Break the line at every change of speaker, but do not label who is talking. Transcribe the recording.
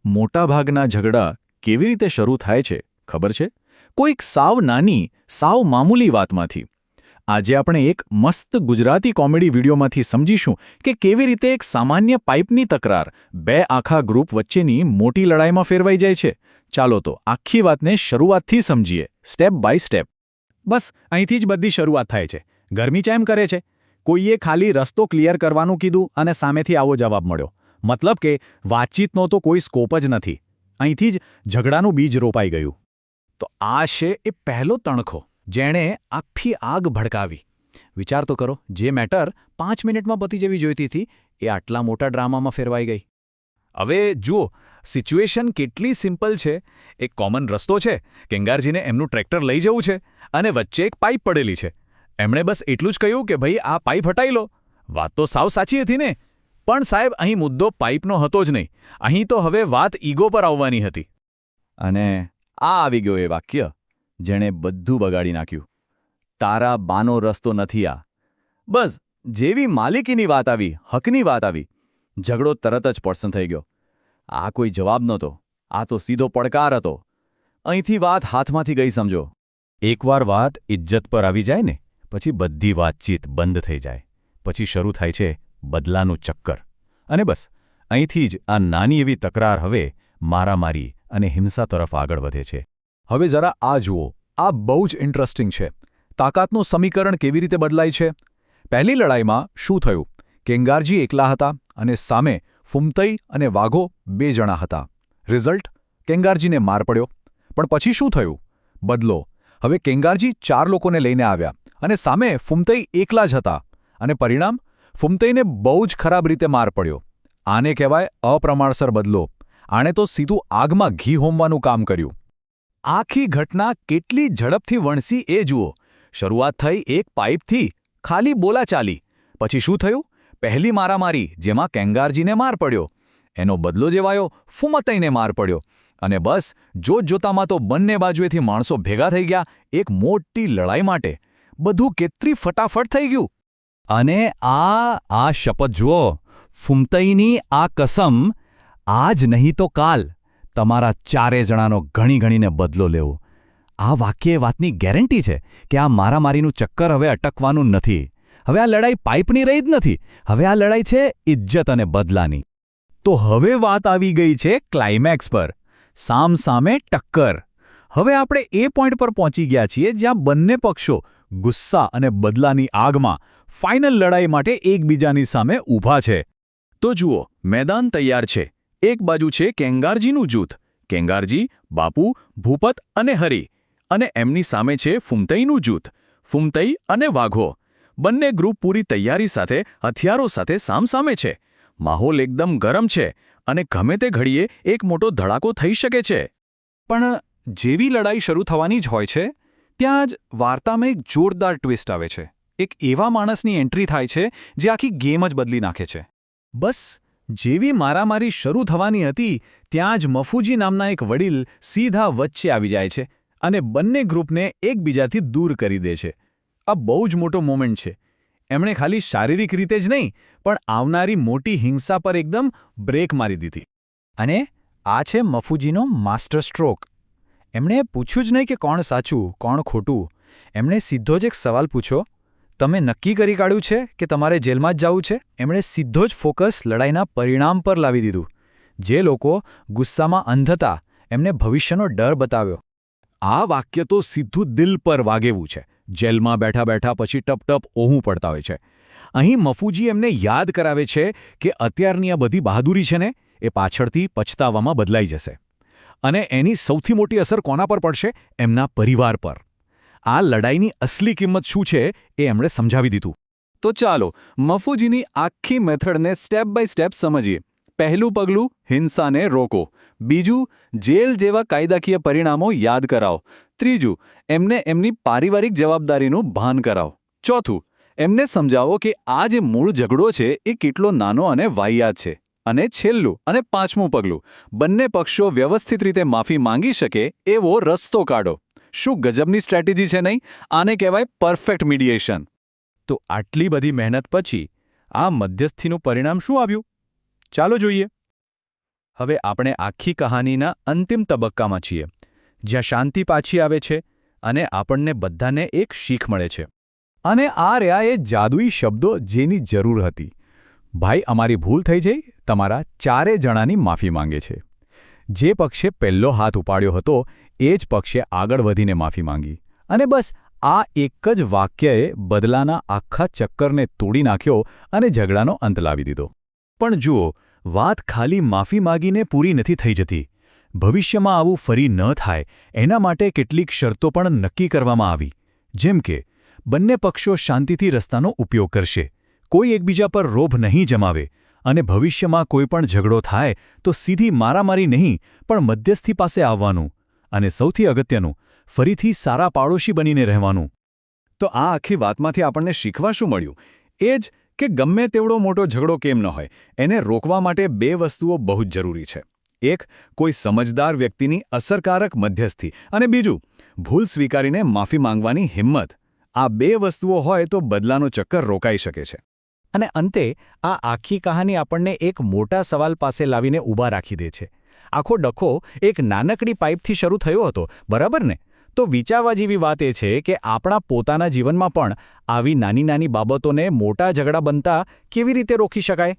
મોટાભાગના ઝઘડા કેવી રીતે શરૂ થાય છે ખબર છે? કોઈક સાવ નાની, સાવ મામૂલી વાતમાંથી. આજે આપણે એક મસ્ત ગુજરાતી કોમેડી વિડીયોમાંથી સમજીશું કે કેવી રીતે એક સામાન્ય પાઇપની તકરાર બે આખા ગ્રુપ વચ્ચેની મોટી લડાઈમાં ફેરવાઈ જાય છે. ચાલો તો આખી વાતને શરૂઆતથી સમજીએ, સ્ટેપ બાય સ્ટેપ.
બસ અહીંથી જ બધી શરૂઆત થાય છે. ગરમી ચા એમ કરે છે. કોઈએ ખાલી રસ્તો ક્લિયર કરવાનું કીધું અને સામેથી આવો જવાબ મળ્યો. મતલબ કે વાતચીતનો તો કોઈ સ્કોપ જ નથી. અહીંથી જ ઝઘડાનું બીજ રોપાઈ ગયું. તો આ છે એ પહેલો તણખો, જેણે આખી આગ ભડકાવી. વિચાર તો કરો, જે મેટર 5 મિનિટમાં પતી જવી જોઈતી હતી એ આટલા મોટા ડ્રામામાં ફેરવાઈ ગઈ. હવે જુઓ, સિચ્યુએશન કેટલી સિમ્પલ છે. એક કોમન રસ્તો છે, કેંગારજીને એમનું ટ્રેક્ટર લઈ જવું છે અને વચ્ચે એક પાઇપ પડેલી છે. એમણે બસ એટલું જ કહ્યું કે ભાઈ આ પાઇપ હટાવી લો. વાત તો સાવ સાચી હતી ને. પણ સાહેબ, અહીં મુદ્દો પાઇપનો હતો જ નહીં. અહીં તો હવે વાત ઈગો પર આવવાની હતી.
અને આ આવી ગયો એ વાક્ય જેણે બધું બગાડી નાખ્યું. તારા બાનો રસ્તો નથી આ. બસ જેવી માલિકીની વાત આવી, હકની વાત આવી, ઝઘડો તરત જ પર્સન થઈ ગયો. આ કોઈ જવાબ નહોતો, આ તો સીધો પડકાર હતો. અહીંથી વાત હાથમાંથી ગઈ સમજો.
એકવાર વાત ઇજ્જત પર આવી જાય ને, પછી બધી વાતચીત બંધ થઈ જાય. પછી શરૂ થાય છે બદલાનું ચક્કર. અને બસ અહીંથી જ આ નાની એવી તકરાર હવે મારામારી અને હિંસા તરફ આગળ વધે છે. હવે જરા આ જુઓ, આ બહુ જ ઇન્ટરેસ્ટિંગ છે. તાકાતનું સમીકરણ કેવી રીતે બદલાય છે. પહેલી લડાઈમાં શું થયું? કેંગારજી એકલા હતા અને સામે ફૂમતઈ અને વાઘો 2 જણા હતા. રિઝલ્ટ? કેંગારજીને માર પડ્યો. પણ પછી શું થયું? બદલો. હવે કેંગારજી 4 લોકોને લઈને આવ્યા અને સામે ફૂમતઈ એકલા જ હતા. અને પરિણામ? ફૂમતઈને બહુ જ ખરાબ રીતે માર પડ્યો. આને કહેવાય અપ્રમાણસર બદલો. આણે તો સીધું આગમાં ઘી હોમવાનું કામ કર્યું. આખી ઘટના કેટલી ઝડપથી વણસી એ જુઓ. શરૂઆત થઈ એક પાઇપથી, ખાલી બોલાચાલી. પછી શું થયું? પહેલી મારામારી, જેમાં કેંગારજીને માર પડ્યો. એનો બદલો જેવાયો, ફૂમતઈને માર પડ્યો. અને બસ જોતજોતામાં તો બંને બાજુએથી માણસો ભેગા થઈ ગયા એક મોટી લડાઈ માટે. બધું કેટલી ફટાફટ થઈ ગયું. અને આ શપથ જુઓ, ફૂમતઈની આ કસમ, આજ નહીં તો કાલ તમારા 4 જણાનો ઘણી ઘણીને બદલો લેવો. આ વાક્ય એ વાતની ગેરંટી છે કે આ મારામારીનું ચક્કર હવે અટકવાનું નથી. હવે આ લડાઈ પાઇપની રહી જ નથી. હવે આ લડાઈ છે ઇજ્જત અને બદલાની. તો હવે વાત આવી ગઈ છે ક્લાઇમેક્સ પર. સામસામે ટક્કર. હવે આપણે એ પોઈન્ટ પર પહોંચી ગયા છીએ જ્યાં બંને પક્ષો ગુસ્સા અને બદલાની આગમાં ફાઇનલ લડાઈ માટે એકબીજાની સામે ઊભા છે. તો જુઓ, મેદાન તૈયાર છે. એક બાજુ છે કેંગારજીનું જૂથ, કેંગારજી, બાપુ, ભૂપત અને હરી. અને એમની સામે છે ફૂમતઈનું જૂથ, ફૂમતઈ અને વાઘો. બંને ગ્રુપ પૂરી તૈયારી સાથે, હથિયારો સાથે સામસામે છે. માહોલ એકદમ ગરમ છે અને ગમે તે ઘડીએ એક મોટો ધડાકો થઈ શકે છે. પણ જેવી લડાઈ શરૂ થવાની જ હોય છે, ત્યાં જ વાર્તામાં એક જોરદાર ટ્વિસ્ટ આવે છે. એક એવા માણસની એન્ટ્રી થાય છે જે આખી ગેમ જ બદલી નાખે છે. બસ જેવી મારામારી શરૂ થવાની હતી, ત્યાં જ મફુજી નામના એક વડીલ સીધા વચ્ચે આવી જાય છે અને બંને ગ્રુપને એકબીજાથી દૂર કરી દે છે. આ બહુ જ મોટો મોમેન્ટ છે. એમણે ખાલી શારીરિક રીતે જ નહીં, પણ આવનારી મોટી હિંસા પર એકદમ બ્રેક મારી દીધી. અને આ છે મફુજીનો માસ્ટર સ્ટ્રોક. એમણે પૂછ્યું જ નહીં કે કોણ સાચું, કોણ ખોટું. એમણે સીધો જ એક સવાલ પૂછ્યો, તમે નક્કી કરી કાઢ્યું છે કે તમારે જેલમાં જ જવું છે? એમણે સીધો જ ફોકસ લડાઈના પરિણામ પર લાવી દીધું. જે લોકો ગુસ્સામાં અંધ હતા, એમને ભવિષ્યનો ડર બતાવ્યો. આ વાક્ય તો સીધું દિલ પર વાગેવું છે. જેલમાં બેઠા બેઠા પછી ટપ ઓહું પડતા હોય છે. અહીં મફુજી એમને યાદ કરાવે છે કે અત્યારની આ બધી બહાદુરી છે ને, એ પાછળથી પછતાવામાં બદલાઈ જશે. અને એની સૌથી મોટી અસર કોના પર પડશે? એમના પરિવાર પર. આ લડાઈની અસલી કિંમત શું છે એ એમણે સમજાવી દીધું. તો ચાલો મફુજીની આખી મેથડને સ્ટેપ બાય સ્ટેપ સમજીએ. પહેલું પગલું, હિંસાને રોકો. બીજું, જેલ જેવા કાયદાકીય પરિણામો યાદ કરાવો. ત્રીજું, એમને એમની પારિવારિક જવાબદારીનું ભાન કરાવો. ચોથું, એમને સમજાવો કે આ જે મૂળ ઝઘડો છે એ કેટલો નાનો અને વાહિયાત છે. અને છેલ્લું અને 5મું પગલું, બંને પક્ષો વ્યવસ્થિત રીતે માફી માંગી શકે એવો રસ્તો કાઢો. શું ગજબની સ્ટ્રેટેજી છે નહીં? આને કહેવાય પરફેક્ટ મીડિયેશન. તો આટલી બધી મહેનત પછી આ મધ્યસ્થીનું પરિણામ શું આવ્યું? ચાલો જોઈએ.
હવે આપણે આખી કહાનીના અંતિમ તબક્કામાં છીએ, જ્યાં શાંતિ પાછી આવે છે અને આપણને બધાને એક શીખ મળે છે.
અને આ રહ્યા એ જાદુઈ શબ્દો જેની જરૂર હતી. ભાઈ, અમારી ભૂલ થઈ જઈ, તમારા 4 જણાની માફી માંગે છે. જે પક્ષે પહેલો હાથ ઉપાડ્યો હતો એ જ પક્ષે આગળ વધીને માફી માંગી. અને બસ આ એક જ વાક્યએ બદલાના આખા ચક્કરને તોડી નાખ્યો અને ઝઘડાનો અંત લાવી દીધો.
પણ જુઓ, વાત ખાલી માફી માગીને પૂરી નથી થઈ જતી. ભવિષ્યમાં આવું ફરી ન થાય એના માટે કેટલીક શરતો પણ નક્કી કરવામાં આવી. જેમ કે બંને પક્ષો શાંતિથી રસ્તાનો ઉપયોગ કરશે, કોઈ એકબીજા પર રોષ નહીં જમાવે અને ભવિષ્યમાં કોઈ પણ ઝઘડો થાય તો સીધી મારામારી નહીં પણ મધ્યસ્થી પાસે આવવાનું. અને સૌથી અગત્યનું, ફરીથી સારા પાડોશી બનીને રહેવાનું.
તો આ આખી વાતમાંથી આપણને શીખવા શું મળ્યું? એ જ કે ગમે તેવડો મોટો ઝઘડો કેમ ન હોય, એને રોકવા માટે 2 વસ્તુઓ બહુ જ જરૂરી છે. એક, કોઈ સમજદાર વ્યક્તિની અસરકારક મધ્યસ્થી, અને બીજું, ભૂલ સ્વીકારીને માફી માંગવાની હિંમત. આ 2 વસ્તુઓ હોય તો બદલાનો ચક્કર રોકાઈ શકે છે.
અને અંતે આ આખી કહાની આપણને એક મોટા સવાલ પાસે લાવીને ઊભા રાખી દે છે. આખો ડખો એક નાનકડી પાઇપથી શરૂ થયો હતો, બરાબર ને? તો વિચારવા જેવી વાત એ છે કે આપણા પોતાના જીવનમાં પણ આવી નાની નાની બાબતોને મોટા ઝઘડા બનતા કેવી રીતે રોકી શકાય?